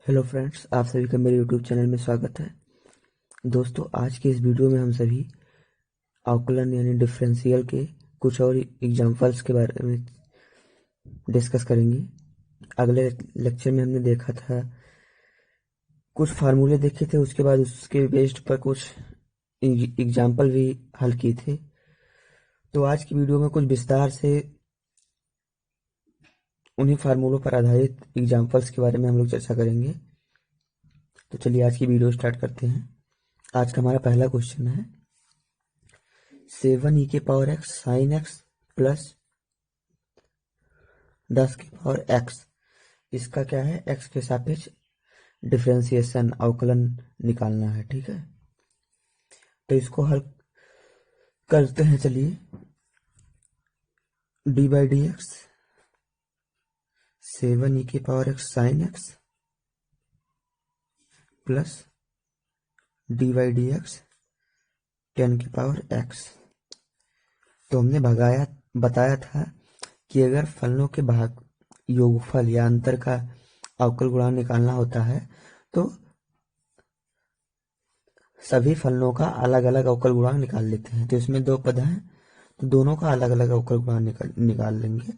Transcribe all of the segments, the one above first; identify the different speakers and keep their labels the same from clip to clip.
Speaker 1: Hello friends, आप सभी का मेरे यूट्यूब चैनल में स्वागत है। दोस्तों, आज के इस वीडियो में हम सभी अवकलन यानी डिफरेंशियल के कुछ और एग्जांपल्स के बारे में डिस्कस करेंगे। अगले लेक्चर में हमने देखा था, कुछ फार्मूले देखे थे, उसके बाद उसके बेस्ड पर कुछ एग्जांपल भी हल किए थे। तो आज की वीडियो में कुछ विस्तार से उन्हीं फार्मूलों पर आधारित एग्जांपल्स के बारे में हम लोग चर्चा करेंगे। तो चलिए आज की वीडियो स्टार्ट करते हैं। आज का हमारा पहला क्वेश्चन है 7e⁻x sin x plus 10⁻x। इसका क्या है, x के सापेक्ष डिफरेंशिएशन अवकलन निकालना है। ठीक है, तो इसको हल करते हैं। चलिए, D by d x 7e⁻x sin x plus D by d x 10⁻x। तो हमने बताया था कि अगर फलनों के भाग योगफल या अंतर का अवकल गुणांक निकालना होता है तो सभी फलनों का अलग अलग अवकल गुणांक निकाल लेते हैं। तो इसमें दो पद हैं, तो दोनों का अलग अलग अवकल गुणांक निकाल लेंगे।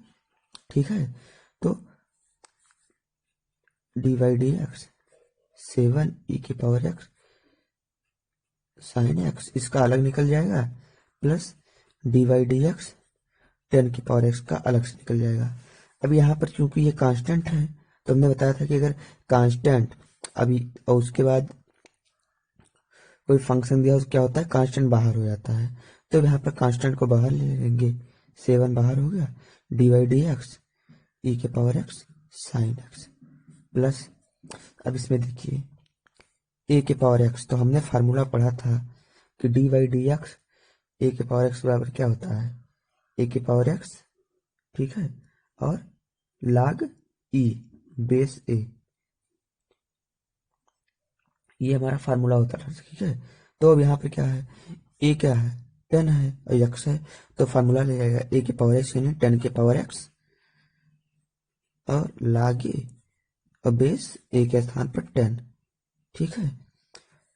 Speaker 1: ठीक है, तो D by d x 7e⁻x sin x इसका अलग निकल जाएगा, plus D by d x 10⁻x का अलग से निकल जाएगा। अब यहाँ पर क्योंकि ये कांस्टेंट है, तो हमने बताया था कि अगर कांस्टेंट अभी और उसके बाद कोई फंक्शन दिया, क्या होता है, कांस्टेंट बाहर हो जाता है। तो यहाँ पर कांस्टेंट को बाहर ले लेंगे, 7 बाहर हो गया, D by d x e⁻x sin x plus, अब इसमें देखिए a⁻x, तो हमने फार्मूला पढ़ा था कि D by d x a⁻x बराबर क्या होता है, a⁻x, ठीक है, और log e बेस a, ये हमारा फार्मूला होता था। ठीक है, तो अब यहाँ पे क्या है, a क्या है, 10 है और x है, तो फार्मूला ले जाएगा a⁻x यानी 10⁻x और log a और बेस a के स्थान पर 10। ठीक है,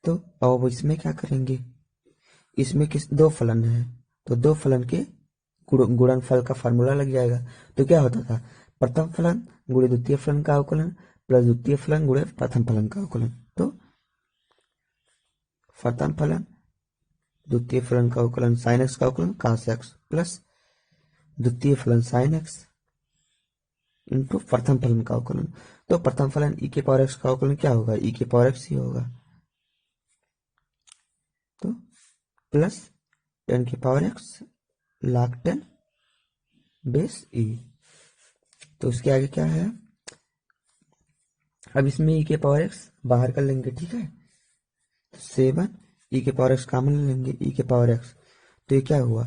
Speaker 1: तो अब इसमें क्या करेंगे, इसमें दो फलन है, तो दो फलन के गुणनफल का फार्मूला लग जाएगा। तो क्या होता था, प्रथम फलन गुणे द्वितीय फलन का अवकलन प्लस द्वितीय फलन गुणे प्रथम फलन का अवकलन। तो प्रथम फलन द्वितीय फलन का अवकलन sin x का अवकलन cos x प्लस द्वितीय फलन sin x इंटू प्रथम फलन का अवकलन। तो प्रथम फलन e⁻x का अवकलन क्या होगा, e⁻x ही होगा, तो plus 10⁻x log 10 base e। तो उसके आगे क्या है, अब इसमें e⁻x बाहर कर लेंगे। ठीक है, 7 e⁻x कॉमन ले लेंगे, e⁻x, तो ये क्या हुआ,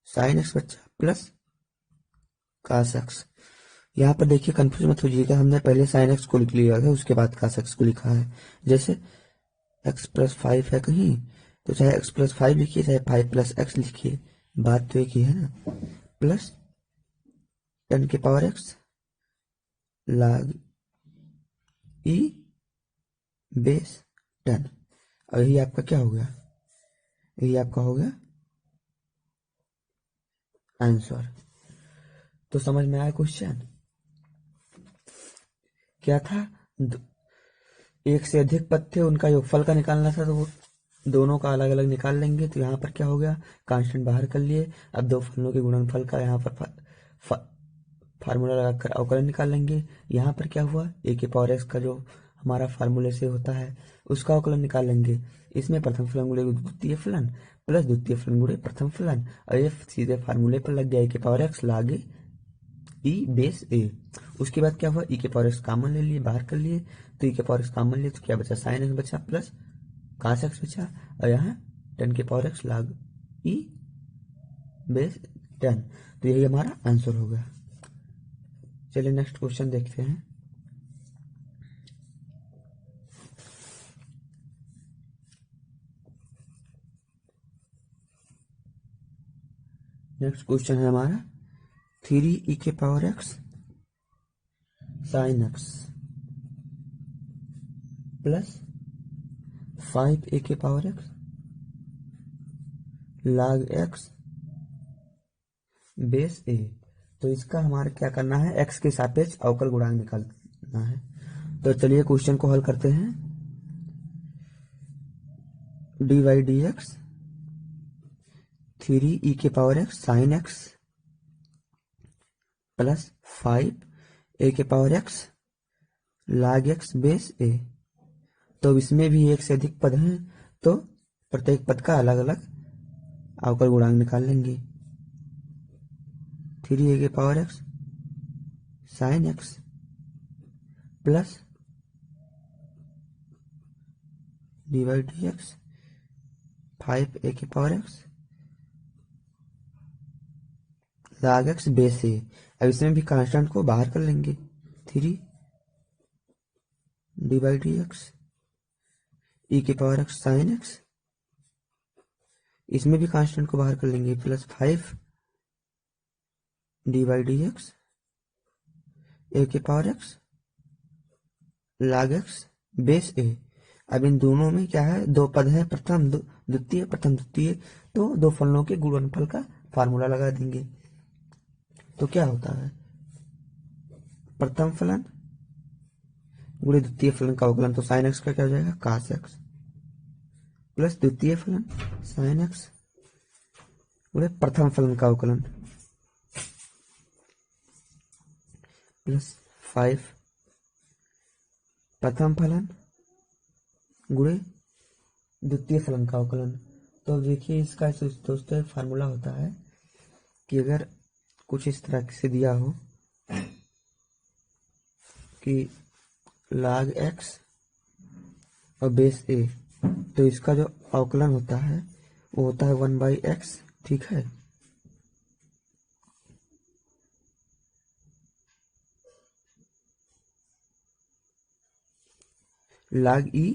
Speaker 1: sin x बच्चा प्लस cos x। यहाँ पर देखिए कंफ्यूज मत होइएगा, हमने पहले sin x को लिख लिया है, उसके बाद cos x को लिखा है। जैसे x प्लस 5 है कहीं, तो चाहे x प्लस 5 लिखिए चाहे 5 प्लस x लिखिए, बात तो एक ही है ना। Plus 10⁻x log e base 10, और यही आपका क्या हो गया, यही आपका हो गया आंसर। तो समझ में आया क्वेश्चन क्या था, एक से अधिक पद थे, उनका योगफल का निकालना था, तो वो दोनों का अलग अलग निकाल लेंगे। तो यहाँ पर क्या हो गया, कांस्टेंट बाहर कर लिए, अब दो फलनों के गुणनफल का यहाँ पर फार्मूला लगाकर अवकलन निकाल लेंगे। यहाँ पर क्या हुआ, a⁻x का जो हमारा फार्मूले से होता है उसका अवकलन निकाल लेंगे। इसमें प्रथम फलन गुणे द्वितीय फलन प्लस द्वितीय फलन गुणे प्रथम फलन, और ये सीधे फार्मूले पर लग गया a⁻x log e base a। उसके बाद क्या हुआ, e⁻x कॉमन ले लिए, बाहर कर लिए, तो e⁻x कॉमन लिए तो क्या बचा, sin x बचा प्लस cos x बचा, और यहाँ 10⁻x log e बेस 10। तो यही हमारा आंसर हो गया। चलिए नेक्स्ट क्वेश्चन देखते हैं। नेक्स्ट क्वेश्चन है हमारा 3e⁻x sin x plus 5a के power x log x base a। तो इसका हमारा क्या करना है, x के सापेक्ष अवकल गुणांक निकालना है। तो चलिए क्वेश्चन को हल करते हैं। dy dx 3e के power x sine x plus 5a के power x log x base a। तो इसमें भी एक से अधिक पद हैं, तो प्रत्येक पद का अलग अलग अवकल गुणांक निकाल लेंगे। 3a के power x sine x plus dy dx 5a के power x log x base a। अब इसमें भी कांस्टेंट को बाहर कर लेंगे। 3 dy dx e के पावर x साइन x, इसमें भी कांस्टेंट को बाहर कर लेंगे, प्लस 5 dy dx a के power x log x base a। अब इन दोनों में क्या है, दो पद है, प्रथम द्वितीय प्रथम द्वितीय, तो दो फलनों के गुणनफल का फार्मूला लगा देंगे। तो क्या होता है, प्रथम फलन गुणे द्वितीय फलन का अवकलन, तो साइन x का क्या हो जाएगा cos x प्लस द्वितीय फलन साइन x गुणे प्रथम फलन का अवकलन प्लस 5 प्रथम फलन गुणे द्वितीय फलन का अवकलन। तो देखिए इसका दोस्तों एक फार्मूला होता है कि अगर कुछ इस तरह से दिया हो कि log x और बेस a, तो इसका जो अवकलन होता है वो होता है 1/x, ठीक है। log e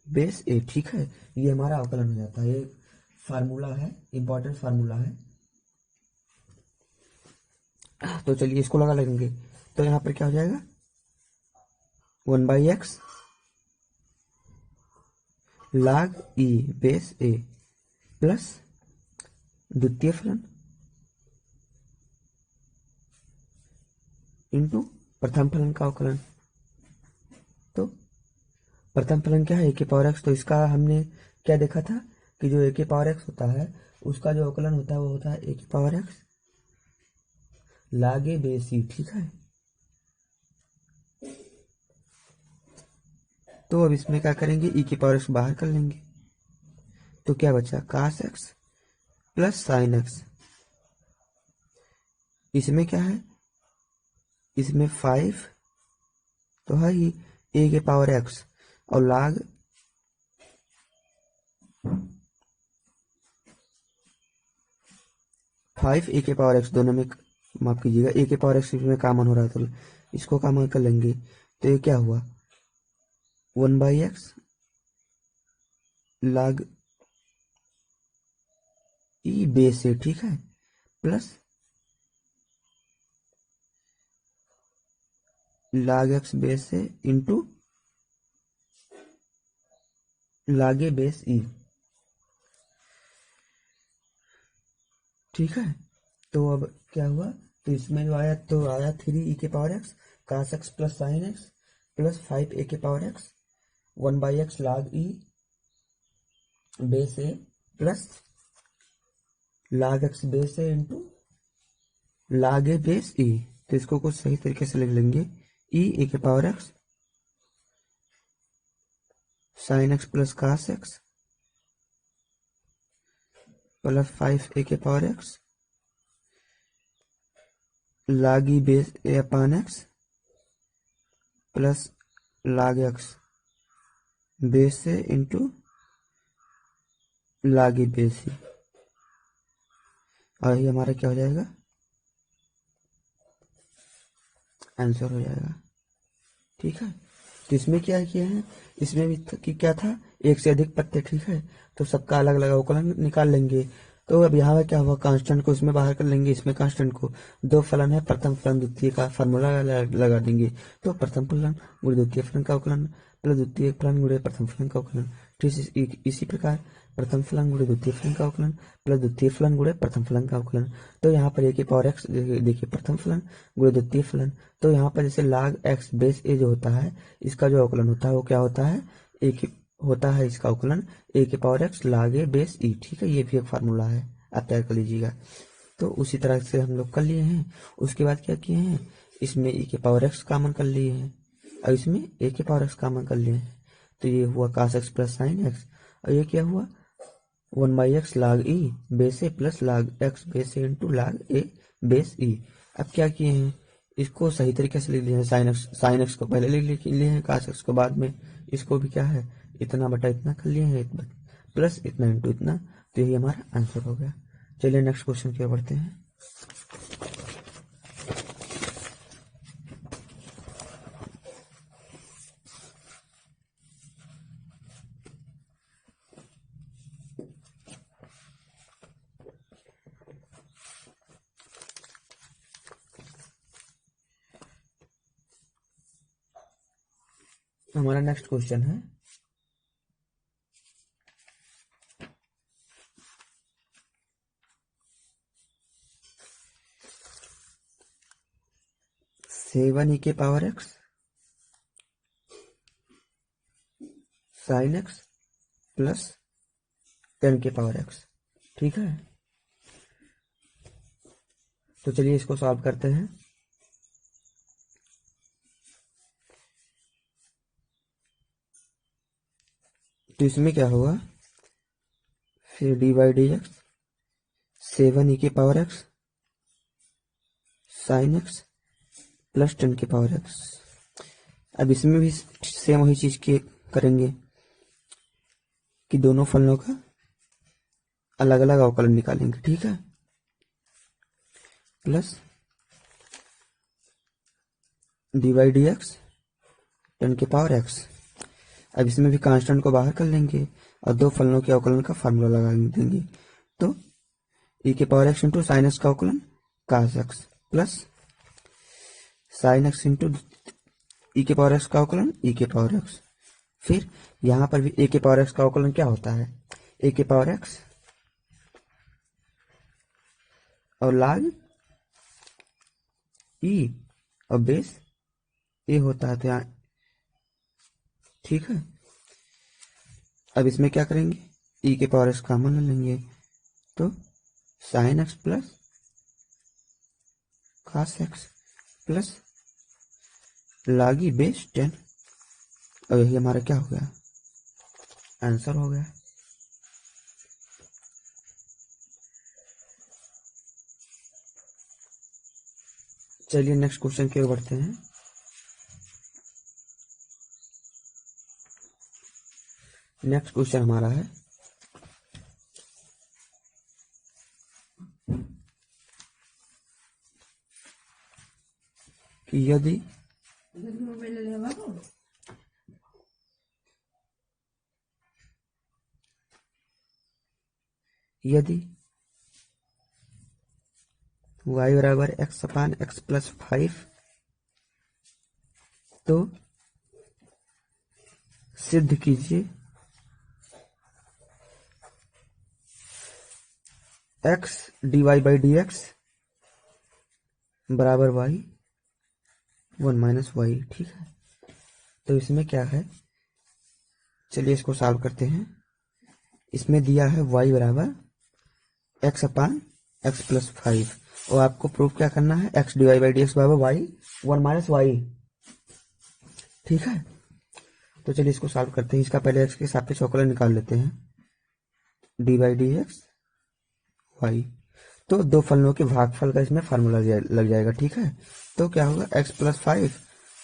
Speaker 1: बेस a, ठीक है, ये हमारा अवकलन हो जाता है। ये फार्मूला है, इंपॉर्टेंट फार्मूला है। तो चलिए इसको लगा लेंगे। तो यहाँ पर क्या हो जाएगा 1/x log e base a plus द्वितीय फलन इंटू प्रथम फलन का अवकलन। तो प्रथम फलन क्या है a के पावर x, तो इसका हमने क्या देखा था कि जो a के पावर x होता है उसका जो अवकलन होता है वो होता है a के power x log a base e, ठीक है। तो अब इसमें क्या करेंगे, e की पावर x बाहर कर लेंगे, तो क्या बचा cos x plus sign x। इसमें क्या है, इसमें 5 तो है ही a के पावर x और log 5 a के पावर x, दोनों में माफ कीजिएगा a के पावर x में कॉमन हो रहा है, तो इसको कॉमन कर लेंगे। तो ये क्या हुआ 1/x log e बेस है, ठीक है, प्लस log x बेस है into log a base e, ठीक है। तो अब क्या हुआ, तो इसमें जो आया तो आया 3e के power x cos x plus sign x plus 5a के power x 1/x log e base a plus log x base a into log a base e। तो इसको कुछ सही तरीके से लिख लेंगे, e के power x sine x plus cos x plus 5a के power x log e base a upon x plus log x base से into log e base e। और ये हमारा क्या हो जाएगा, आंसर हो जाएगा, ठीक है। तो इसमें क्या किया है, इसमें भी कि क्या था एक से अधिक पद थे, ठीक है, तो सबका अलग अलग अवकलन निकाल लेंगे। तो अब यहाँ पे क्या हुआ, कांस्टेंट को इसमें बाहर कर लेंगे, इसमें कांस्टेंट को, दो फलन है, प्रथम फलन द्वितीय का फार्मूला लगा देंगे। तो प्रथम फलन गुणे द्वितीय फलन का अवकलन प्लस द्वितीय फलन गुणे प्रथम फलन का अवकलन। ठीक इसी प्रकार प्रथम फलन गुणे द्वितीय फलन का अवकलन प्लस द्वितीय फलन गुणे प्रथम फलन का अवकलन। तो यहाँ पर एक पावर एक्स, देखिए प्रथम फलन गुणे द्वितीय फलन, तो यहाँ पर जैसे लाग एक्स बेस ए जो होता है, इसका जो अवकलन होता है वो क्या होता है, एक होता है इसका अवकलन ए के पावर एक्स लाग ए बेस ई। ठीक है, ये भी एक फार्मूला है, आप तैयार कर लीजिएगा। तो उसी तरह से हम लोग कर लिए हैं। उसके बाद क्या किए हैं, इसमें ई के पावर एक्स कॉमन कर लिए हैं और इसमें ए के पावर एक्स कॉमन कर लिए हैं। तो ये हुआ cos x plus sine x, और ये क्या हुआ 1/x लाग ई बेस ए प्लस लाग एक्स बेस ए इंटू लाग ए बेस ई। अब क्या किए हैं, इसको सही तरीके से लिख लिए हैं, साइन एक्स को पहले लिख लिए हैं, cos एक्स को बाद में, इसको भी क्या है इतना बटा इतना कर लिए हैं, प्लस इतना इंटू इतना। तो यही हमारा आंसर हो गया। चलिए नेक्स्ट क्वेश्चन की ओर बढ़ते हैं। हमारा नेक्स्ट क्वेश्चन है, सेवन ई के power x sine x plus 10 के पावर एक्स। ठीक है, तो चलिए इसको सॉल्व करते हैं। तो इसमें क्या होगा, फिर d by d x seven e के power x sine x plus 10 के पावर एक्स। अब इसमें भी सेम वही चीज के करेंगे कि दोनों फलनों का अलग अलग अवकलन निकालेंगे। ठीक है, plus D by d x 10 के पावर एक्स। अब इसमें भी कांस्टेंट को बाहर कर लेंगे और दो फलनों के अवकलन का फार्मूला लगा देंगे। तो ई के power x into sine x का अवकलन cos x plus sine x into e के पावर एक्स का अवकलन ई के पावर एक्स। फिर यहां पर भी ए के पावर एक्स का अवकलन क्या होता है, ए के पावर एक्स और लाग ई और बेस ए होता है। तो यहाँ ठीक है, अब इसमें क्या करेंगे, ई के पावर एक्स कॉमन ले लेंगे, तो sign x plus cos x plus लागी बेस 10, और यही हमारा क्या हो गया, आंसर हो गया। चलिए नेक्स्ट क्वेश्चन की ओर बढ़ते हैं। नेक्स्ट क्वेश्चन हमारा है, कि यदि y बराबर एक्स अपान एक्स प्लस 5, तो सिद्ध कीजिए x dy by d x बराबर y 1 माइनस वाई। ठीक है, तो इसमें क्या है, चलिए इसको सॉल्व करते हैं। इसमें दिया है y बराबर एक्स अपान एक्स प्लस 5, और आपको प्रूफ क्या करना है, x dy by d x बराबर y 1 माइनस वाई। ठीक है, तो चलिए इसको सॉल्व करते हैं। इसका पहले x के सापेक्ष अवकलन निकाल लेते हैं, d by d x y. तो दो फलनों के भागफल का इसमें फार्मूला लग जाएगा। ठीक है, तो क्या होगा, x प्लस 5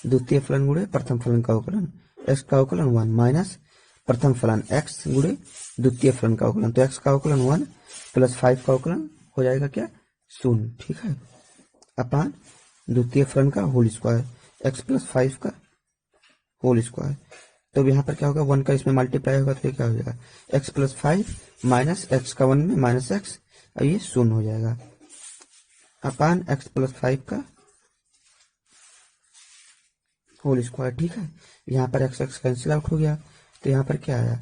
Speaker 1: द्वितीय फलन गुणे प्रथम फलन का अवकलन, x का अवकलन 1 माइनस प्रथम फलन x गुणे द्वितीय फलन का अवकलन, तो x का अवकलन 1 प्लस 5 का अवकलन हो जाएगा क्या, 0। ठीक है, अपान द्वितीय फलन का होल स्क्वायर, x प्लस 5 का होल स्क्वायर। तो यहाँ पर क्या होगा, 1 का इसमें मल्टीप्लाई होगा, तो ये क्या हो जाएगा, x प्लस 5 माइनस एक्स का 1 में माइनस एक्स अब ये शून्य हो जाएगा अपान एक्स प्लस 5 का होल स्क्वायर। ठीक है, यहाँ पर एक्स एक्स कैंसिल आउट हो गया, तो यहाँ पर क्या आया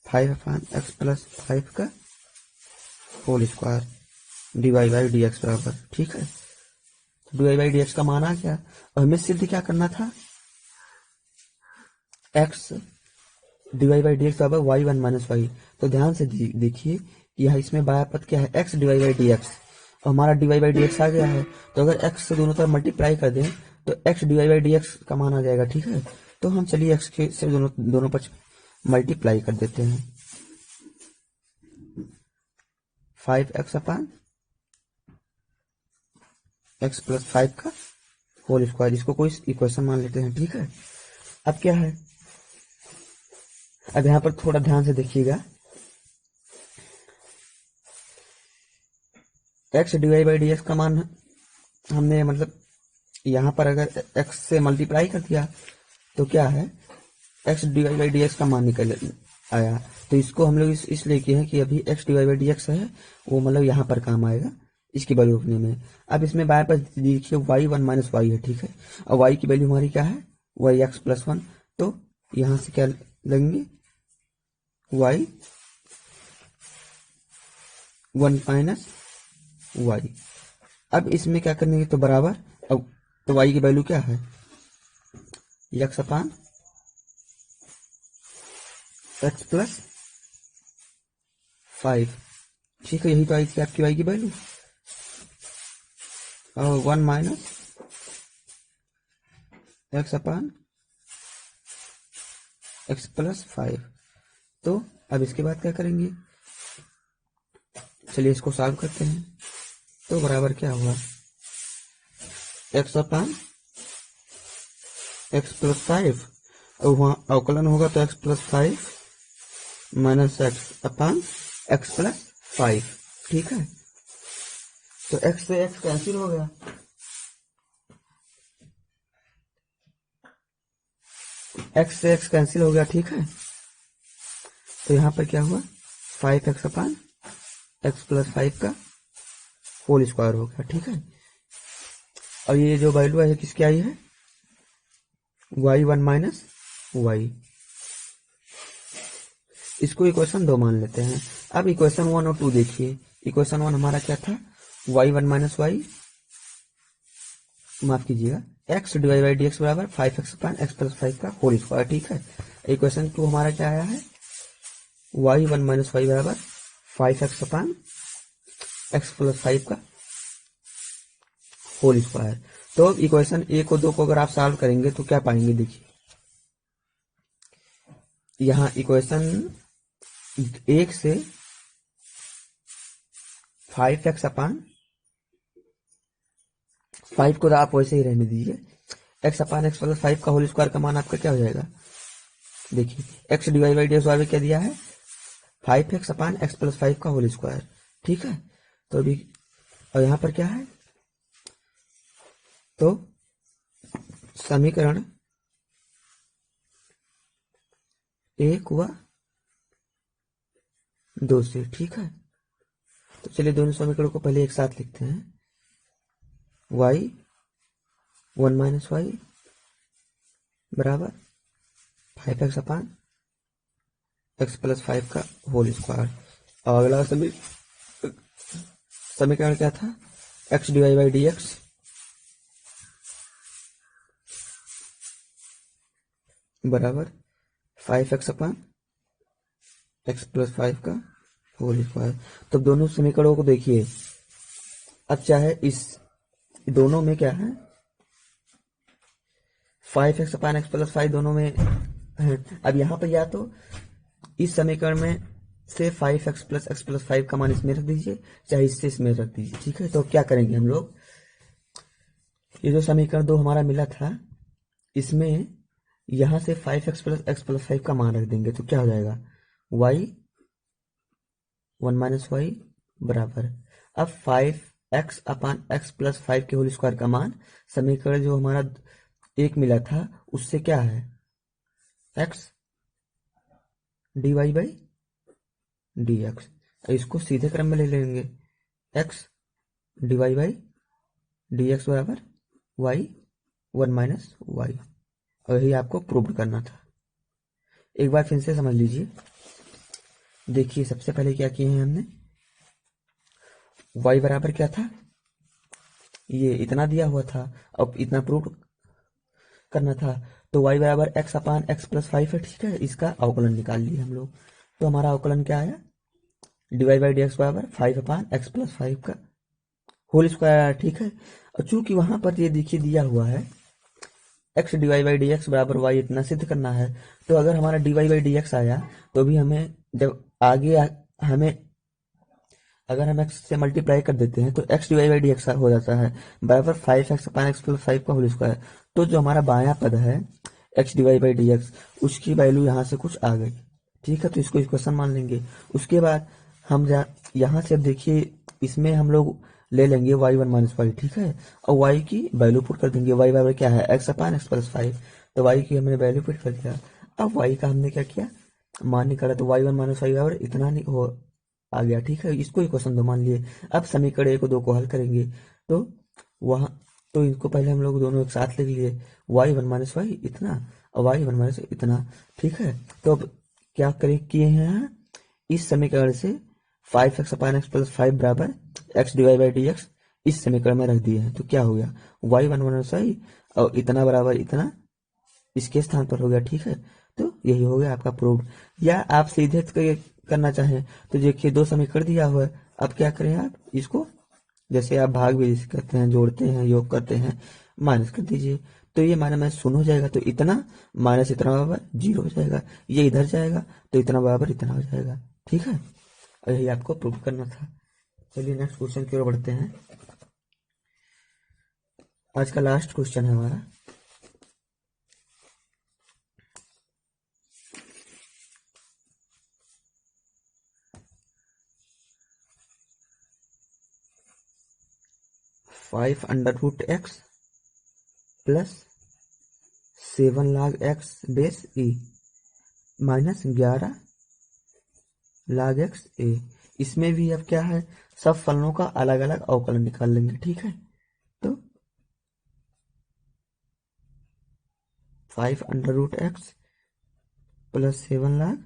Speaker 1: 5 अपान एक्स प्लस 5 का whole square d y by d x बराबर। ठीक है, डीवाई बाई डी एक्स का मान आ गया। और हमें सिद्ध क्या करना था, x d y by d x बराबर वाई वन माइनस वाई। तो ध्यान से देखिए यहाँ इसमें बाया पद क्या है, x Dibai by d x, और हमारा डिवाई बाई डी एक्स आ गया है। तो अगर एक्स से दोनों तरफ मल्टीप्लाई कर दें तो x Dibai by d x का मान आ जाएगा। ठीक है, तो हम चलिए एक्स के से दोनों पक्ष मल्टीप्लाई कर देते हैं। 5x अपान एक्स प्लस 5 का होल स्क्वायर, इसको कोई इक्वेशन मान लेते हैं। ठीक है, अब क्या है, अब यहाँ पर थोड़ा ध्यान से देखिएगा, x Dibai by d x का मान हमने मतलब यहाँ पर अगर एक्स से मल्टीप्लाई कर दिया तो क्या है, x Dibai by d x का मान निकल आया। तो इसको हम लोग इसलिए किए हैं कि अभी x Dibai by d x है वो मतलब यहाँ पर काम आएगा इसकी वैल्यू रखने में। अब इसमें बाएं पास देखिए वाई वन माइनस वाई है। ठीक है, और वाई की वैल्यू हमारी क्या है, वाई एक्स प्लस 1, तो यहाँ से क्या लेंगे वाई वन माइनस वाई। अब इसमें क्या करने तो बराबर, अब तो वाई की वैल्यू क्या है एक्स अपान एक्स प्लस 5। ठीक है, यही तो आई थी आपकी वाई की वैल्यू, और 1 माइनस एक्स अपान एक्स प्लस 5। तो अब इसके बाद क्या करेंगे, चलिए इसको सॉल्व करते हैं। तो बराबर क्या हुआ, एक्स अपान एक्स प्लस 5, और वहाँ अवकलन होगा तो एक्स प्लस 5 माइनस एक्स अपान एक्स प्लस 5। ठीक है, तो एक्स से एक्स कैंसिल हो गया, एक्स से एक्स कैंसिल हो गया। ठीक है, तो यहाँ पर क्या हुआ 5x अपान एक्स प्लस 5 का होल स्क्वायर हो गया। ठीक है, और ये जो वैल्यू है किसकी आई है, वाई वन माइनस वाई। इसको इक्वेशन 2 मान लेते हैं। अब इक्वेशन 1 और 2 देखिए, इक्वेशन 1 हमारा क्या था, वाई वन माइनस वाई, माफ कीजिएगा x divide by d x बराबर 5x अपान एक्स प्लस 5 का होल स्क्वायर। ठीक है, इक्वेशन 2 हमारा क्या आया है, वाई वन माइनस वाई बराबर 5x अपान एक्स प्लस 5 का होल स्क्वायर। तो अब इक्वेशन 1 और 2 को अगर आप सॉल्व करेंगे तो क्या पाएंगे, देखिए यहाँ इक्वेशन 1 से 5x अपान 5 को आप वैसे ही रहने दीजिए, एक्स अपान एक्स प्लस 5 का होल स्क्वायर का मान आपका क्या हो जाएगा, देखिए x divide by d x y क्या दिया है 5x अपान एक्स प्लस 5 का होल स्क्वायर। ठीक है, तो अभी और यहाँ पर क्या है, तो समीकरण 1 व 2 से। ठीक है, तो चलिए दोनों समीकरणों को पहले एक साथ लिखते हैं, वाई वन माइनस वाई बराबर 5x अपान एक्स प्लस 5 का होल स्क्वायर। और अगला समीकरण क्या था, x Dibai by d x बराबर 5x अपान एक्स प्लस 5 का होल स्क्वायर। तो दोनों समीकरणों को देखिए, अब चाहे इस दोनों में क्या है 5x अपान एक्स प्लस 5 दोनों में है। अब यहाँ पर या तो इस समीकरण में से 5x प्लस एक्स प्लस 5 का मान इसमें रख दीजिए, चाहे इससे इसमें रख दीजिए। ठीक है, तो क्या करेंगे हम लोग, ये जो समीकरण 2 हमारा मिला था इसमें यहां से 5x प्लस एक्स प्लस 5 का मान रख देंगे, तो क्या हो जाएगा y वन माइनस वाई बराबर, अब 5x अपान एक्स प्लस 5 के होल स्क्वायर का मान समीकरण जो हमारा 1 मिला था उससे क्या है x dy by d x, इसको सीधे क्रम में ले लेंगे, x divide by d x बराबर वाई 1 माइनस वाई, और यही आपको प्रूव करना था। एक बार फिर से समझ लीजिए। देखिए सबसे पहले क्या किए हैं हमने, y बराबर क्या था, ये इतना दिया हुआ था, अब इतना प्रूव करना था, तो y बराबर एक्स अपान एक्स प्लस 5 है, ठीक है। इसका अवकलन निकाल लिए हम लोग, तो हमारा अवकलन क्या आया, डिवाइड बाई डी एक्स बराबर 5 अपान एक्स प्लस 5 का होल स्क्वायर, ठीक है। और चूंकि वहां पर ये देखिए दिया हुआ है x divide by d x बराबर वाई इतना सिद्ध करना है, तो अगर हमारा डिवाइड बाई डी एक्स आया तो भी हमें जब आगे हमें अगर हम एक्स से मल्टीप्लाई कर देते हैं तो x divide by d x हो जाता है बराबर 5x अपान एक्स प्लस 5 का होल स्क्वायर। तो जो हमारा बायां पद है x divide by d x, उसकी वैल्यू यहाँ से कुछ आ गई, ठीक है। तो इसको इक्वेशन मान लेंगे। उसके बाद हम यहाँ से अब देखिए इसमें हम लोग ले लेंगे वाई 1 माइनस वाई, ठीक है, और वाई की वैल्यू पुट कर देंगे। वाई बराबर क्या है, एक्स अपान एक्स प्लस 5, तो वाई की हमने वैल्यू पुट कर दिया। अब वाई का हमने क्या किया, मान निकाला, तो वाई 1 माइनस वाई बराबर इतना नहीं हो आ गया, ठीक है। इसको इक्वेशन 2 मान लिए। अब समीकरण 1 को 2 को हल करेंगे तो वहां, तो इनको पहले हम लोग दोनों एक साथ लिख लिए, वाई 1 माइनस वाई इतना और वाई 1 माइनस इतना, ठीक है। तो अब क्या करें किए हैं, इस समीकरण से 5x अपान एक्स प्लस 5 बराबर x divide by d x इस समीकरण में रख दिए हैं। तो क्या हो गया, वाई 1 माइनस वाई और इतना बराबर इतना इसके स्थान पर हो गया, ठीक है। तो यही हो गया आपका प्रूफ। या आप सीधे करना चाहें तो देखिए 2 समीकरण दिया हुआ है, अब क्या करें आप इसको, जैसे आप भाग भी करते हैं, जोड़ते हैं, योग करते हैं, माइनस कर दीजिए, तो ये माइनस माइनस शून्य हो जाएगा, तो इतना माइनस इतना बराबर 0 हो जाएगा, ये इधर जाएगा तो इतना बराबर इतना हो जाएगा, ठीक है। और यही आपको प्रूफ करना था। चलिए नेक्स्ट क्वेश्चन की ओर बढ़ते हैं। आज का लास्ट क्वेश्चन है हमारा। Five under root x plus 7 log x base e minus 11 log x a. इसमें भी अब क्या है, सब फलनों का अलग अलग अवकलन निकाल लेंगे, ठीक है। तो 5 under root x plus 7 log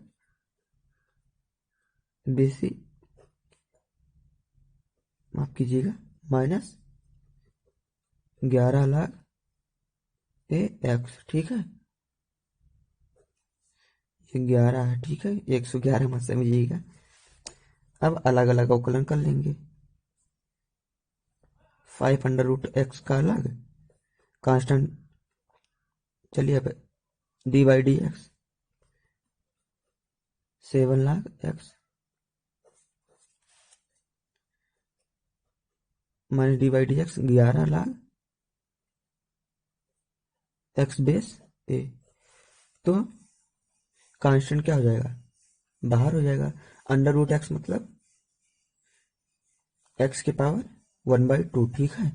Speaker 1: base e, माफ कीजिएगा, माइनस 11 log ए एक्स, ठीक है। ये 11 है, ठीक है, 111 मत समझिएगा। अब अलग अलग अवकलन कर लेंगे। 5 अंडर रूट एक्स का अलग कांस्टेंट, चलिए अब d by d x 7 log x minus d by d x 11 log x base a. तो कांस्टेंट क्या हो जाएगा, बाहर हो जाएगा। अंडर रूट एक्स मतलब एक्स के पावर 1/2, ठीक है।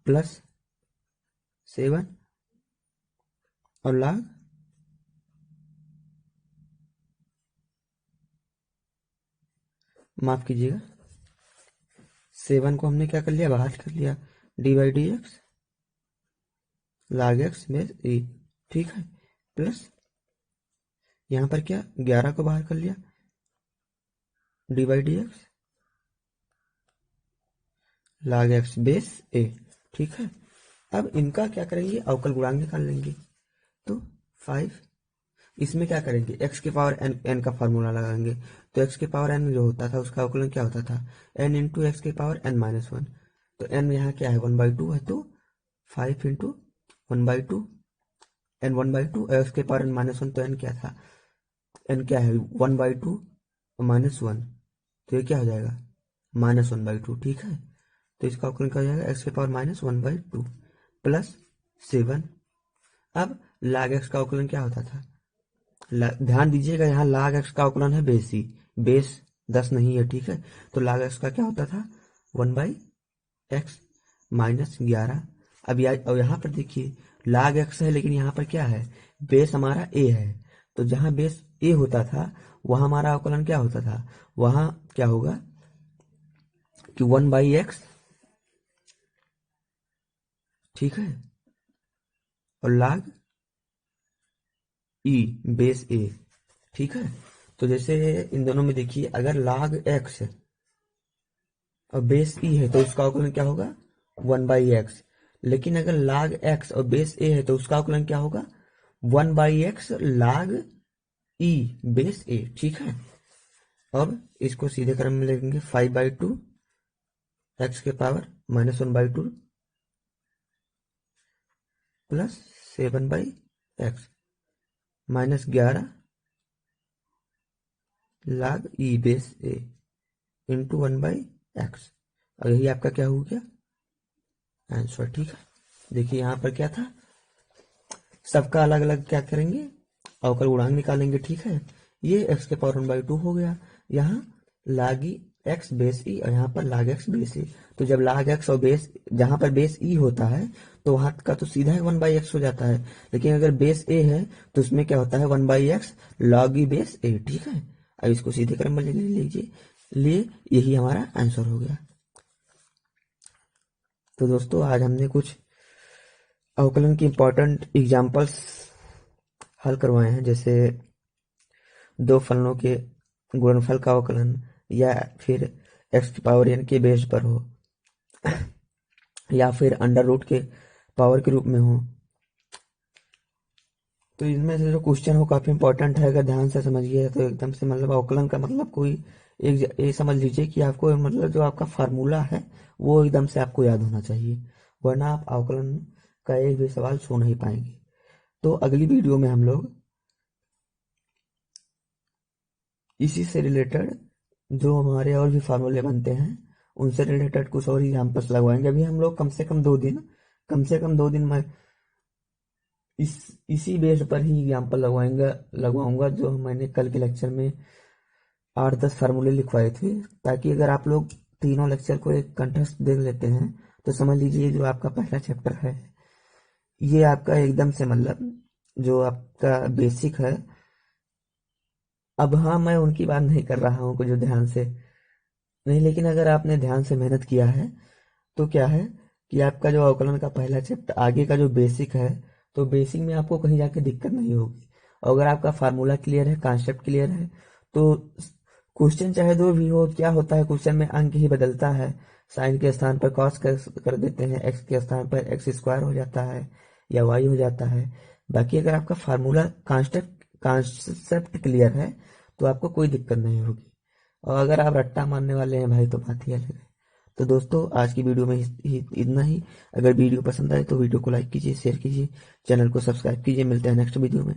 Speaker 1: प्लस 7 और log माफ कीजिएगा 7 को हमने क्या कर लिया, बाहर कर लिया, d by d x log x base a, ठीक है। प्लस यहां पर क्या 11 को बाहर कर लिया, d by d x log x base a, ठीक है। अब इनका क्या करेंगे, अवकल गुणांक निकाल लेंगे। तो 5, इसमें क्या करेंगे, x के पावर n का फार्मूला लगाएंगे। तो x के पावर n जो होता था उसका अवकलन क्या होता था, n इंटू एक्स के पावर n माइनस 1। तो n यहाँ क्या है 1/2 है, तो 5 इंटू 1/2 n 1/2 एक्स के पावर n माइनस 1, तो n क्या था, n क्या है 1/2 माइनस 1, तो ये क्या हो जाएगा -1/2, ठीक है। तो इसका अवकलन क्या हो जाएगा, एक्स के पावर -1/2 प्लस 7। अब log x का अवकलन क्या होता था, ध्यान दीजिएगा यहाँ log x का अवकलन है बेस ही, बेस 10 नहीं है, ठीक है। तो log x का क्या होता था 1/x माइनस 11। अब यहाँ पर देखिए log x है, लेकिन यहाँ पर क्या है, बेस हमारा a है, तो जहां बेस ए होता था वहां हमारा अवकलन क्या होता था, वहां क्या होगा कि 1/x, ठीक है, और log ई बेस ए, ठीक है। तो जैसे इन दोनों में देखिए, अगर log x और बेस ई है तो उसका अवकलन क्या होगा 1/x, लेकिन अगर log x और बेस ए है तो उसका अवकलन क्या होगा 1/x log e base a, ठीक है। अब इसको सीधे क्रम में लिखेंगे 5/2 x के power -1/2 plus 7/x -11 log e base a into 1/x। और यही आपका क्या हो गया आंसर, ठीक है। देखिए यहाँ पर क्या था, सबका अलग अलग क्या करेंगे, अवकल गुणांक निकालेंगे, ठीक है। ये x के पावर 1/2 हो गया, यहाँ लागी x बेस ई और यहाँ पर लाग x बेस ई। तो जब लाग x और बेस, जहां पर बेस ई होता है तो वहां का तो सीधा 1/x हो जाता है, लेकिन अगर बेस ए है तो उसमें क्या होता है 1/x log e base a, ठीक है। अब इसको सीधे क्रम में ले लीजिए, लिए यही हमारा आंसर हो गया। तो दोस्तों आज हमने कुछ अवकलन की इंपॉर्टेंट एग्जांपल्स हल करवाए हैं, जैसे दो फलनों के गुणनफल का अवकलन, या फिर x की पावर n के बेस पर हो, या फिर अंडर रूट के पावर के रूप में हो। तो इनमें से जो क्वेश्चन हो काफी इंपॉर्टेंट है, अगर ध्यान से समझिए तो एकदम से मतलब अवकलन का मतलब कोई एक ये समझ लीजिए कि आपको मतलब जो आपका फार्मूला है वो एकदम से आपको याद होना चाहिए, वरना आप अवकलन का एक भी सवाल छू नहीं पाएंगे। तो अगली वीडियो में हम लोग इसी से रिलेटेड जो हमारे और भी फार्मूले बनते हैं उनसे रिलेटेड कुछ और एग्जाम्पल्स लगवाएंगे। अभी हम लोग कम से कम 2 दिन में इसी बेस पर ही एग्जाम्पल लगवाऊंगा जो मैंने कल के लेक्चर में 8-10 फार्मूले लिखवाए थे, ताकि अगर आप लोग तीनों लेक्चर को एक कंठस्थ देख लेते हैं तो समझ लीजिए जो आपका पहला चैप्टर है ये आपका एकदम से मतलब जो आपका बेसिक है। अब हाँ, मैं उनकी बात नहीं कर रहा हूँ जो ध्यान से नहीं, लेकिन अगर आपने ध्यान से मेहनत किया है तो क्या है कि आपका जो अवकलन का पहला चैप्टर आगे का जो बेसिक है, तो बेसिक में आपको कहीं जाके दिक्कत नहीं होगी। और अगर आपका फार्मूला क्लियर है, कॉन्सेप्ट क्लियर है, तो क्वेश्चन चाहे जो भी हो, क्या होता है क्वेश्चन में अंक ही बदलता है, साइन के स्थान पर कॉस कर देते हैं, एक्स के स्थान पर एक्स स्क्वायर हो जाता है या वाई हो जाता है। बाकी अगर आपका फार्मूला कॉन्सेप्ट क्लियर है तो आपको कोई दिक्कत नहीं होगी। और अगर आप रट्टा मारने वाले हैं भाई तो बात ही अलग है। तो दोस्तों आज की वीडियो में इतना ही। अगर वीडियो पसंद आए तो वीडियो को लाइक कीजिए, शेयर कीजिए, चैनल को सब्सक्राइब कीजिए। मिलते हैं नेक्स्ट वीडियो में।